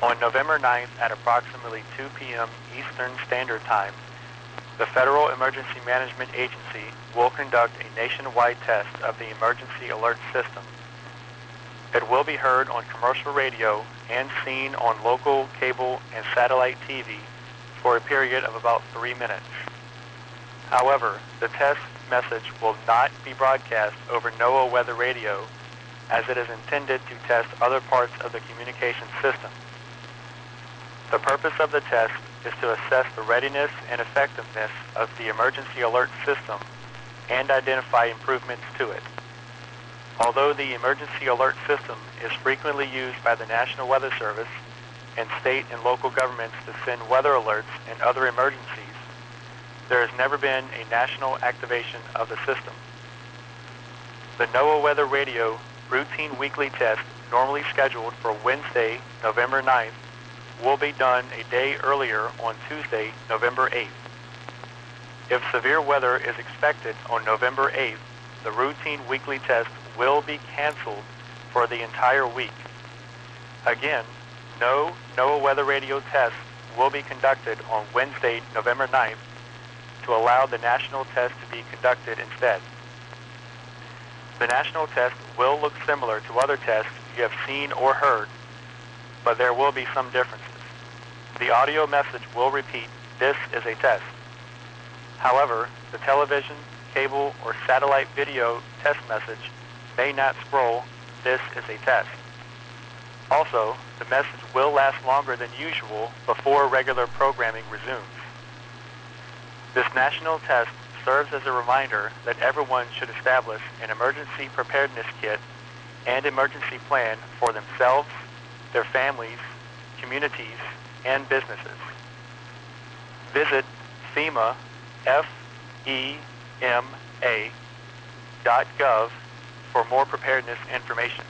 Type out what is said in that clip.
On November 9th at approximately 2 p.m. Eastern Standard Time, the Federal Emergency Management Agency will conduct a nationwide test of the emergency alert system. It will be heard on commercial radio and seen on local cable and satellite TV for a period of about 3 minutes. However, the test message will not be broadcast over NOAA weather radio, as it is intended to test other parts of the communication system. The purpose of the test is to assess the readiness and effectiveness of the emergency alert system and identify improvements to it. Although the emergency alert system is frequently used by the National Weather Service and state and local governments to send weather alerts and other emergencies, there has never been a national activation of the system. The NOAA Weather Radio routine weekly test, normally scheduled for Wednesday, November 9th, will be done a day earlier on Tuesday, November 8th. If severe weather is expected on November 8th, the routine weekly test will be canceled for the entire week. Again, no NOAA Weather Radio test will be conducted on Wednesday, November 9th, to allow the national test to be conducted instead. The national test will look similar to other tests you have seen or heard, but there will be some differences. The audio message will repeat, "This is a test." However, the television, cable, or satellite video test message may not scroll, "This is a test." Also, the message will last longer than usual before regular programming resumes. This national test serves as a reminder that everyone should establish an emergency preparedness kit and emergency plan for themselves, their families, communities, and businesses. Visit FEMA, FEMA.gov for more preparedness information.